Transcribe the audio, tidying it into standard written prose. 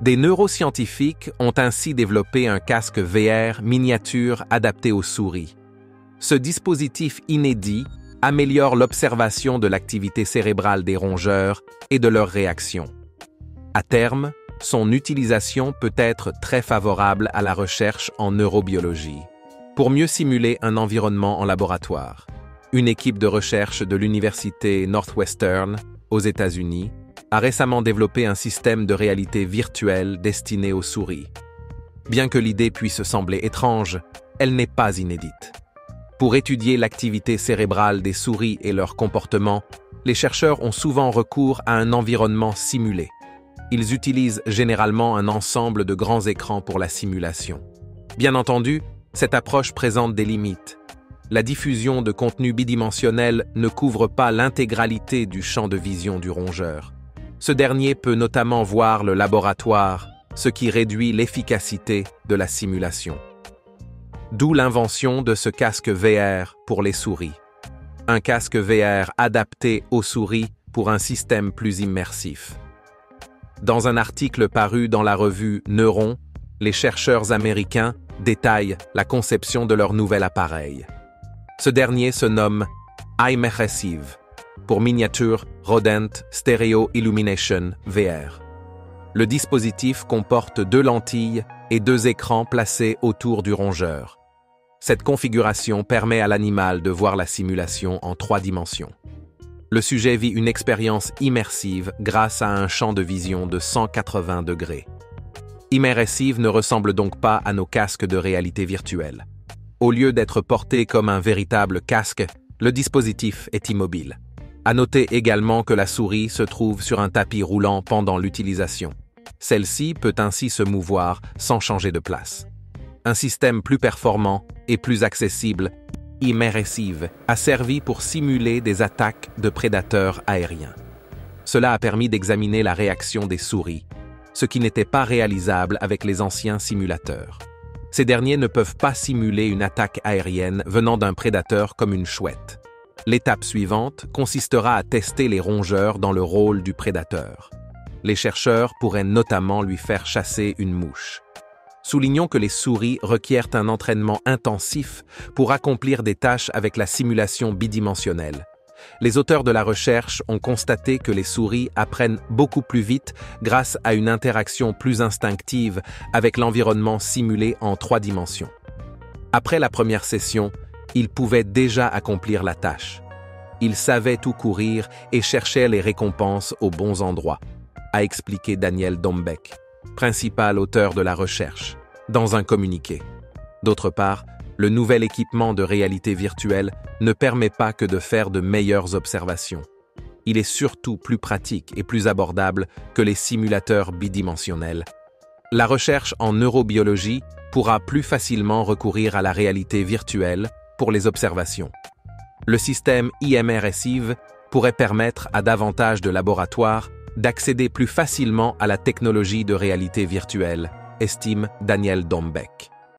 Des neuroscientifiques ont ainsi développé un casque VR miniature adapté aux souris. Ce dispositif inédit améliore l'observation de l'activité cérébrale des rongeurs et de leurs réactions. À terme, son utilisation peut être très favorable à la recherche en neurobiologie. Pour mieux simuler un environnement en laboratoire, une équipe de recherche de l'université Northwestern, aux États-Unis, a récemment développé un système de réalité virtuelle destiné aux souris. Bien que l'idée puisse sembler étrange, elle n'est pas inédite. Pour étudier l'activité cérébrale des souris et leur comportement, les chercheurs ont souvent recours à un environnement simulé. Ils utilisent généralement un ensemble de grands écrans pour la simulation. Bien entendu, cette approche présente des limites. La diffusion de contenu bidimensionnel ne couvre pas l'intégralité du champ de vision du rongeur. Ce dernier peut notamment voir le laboratoire, ce qui réduit l'efficacité de la simulation. D'où l'invention de ce casque VR pour les souris. Un casque VR adapté aux souris pour un système plus immersif. Dans un article paru dans la revue Neuron, les chercheurs américains détaillent la conception de leur nouvel appareil. Ce dernier se nomme Immersive, pour Miniature Rodent Stereo Illumination VR. Le dispositif comporte 2 lentilles et 2 écrans placés autour du rongeur. Cette configuration permet à l'animal de voir la simulation en 3 dimensions. Le sujet vit une expérience immersive grâce à un champ de vision de 180 degrés. Immersive ne ressemble donc pas à nos casques de réalité virtuelle. Au lieu d'être porté comme un véritable casque, le dispositif est immobile. À noter également que la souris se trouve sur un tapis roulant pendant l'utilisation. Celle-ci peut ainsi se mouvoir sans changer de place. Un système plus performant et plus accessible, Immersive, a servi pour simuler des attaques de prédateurs aériens. Cela a permis d'examiner la réaction des souris, ce qui n'était pas réalisable avec les anciens simulateurs. Ces derniers ne peuvent pas simuler une attaque aérienne venant d'un prédateur comme une chouette. L'étape suivante consistera à tester les rongeurs dans le rôle du prédateur. Les chercheurs pourraient notamment lui faire chasser une mouche. Soulignons que les souris requièrent un entraînement intensif pour accomplir des tâches avec la simulation bidimensionnelle. Les auteurs de la recherche ont constaté que les souris apprennent beaucoup plus vite grâce à une interaction plus instinctive avec l'environnement simulé en 3 dimensions. Après la première session, ils pouvaient déjà accomplir la tâche. Ils savaient où courir et cherchaient les récompenses aux bons endroits, a expliqué Daniel Dombeck, principal auteur de la recherche, dans un communiqué. D'autre part, le nouvel équipement de réalité virtuelle ne permet pas que de faire de meilleures observations. Il est surtout plus pratique et plus abordable que les simulateurs bidimensionnels. La recherche en neurobiologie pourra plus facilement recourir à la réalité virtuelle pour les observations. Le système Immersive pourrait permettre à davantage de laboratoires d'accéder plus facilement à la technologie de réalité virtuelle, estime Daniel Dombeck.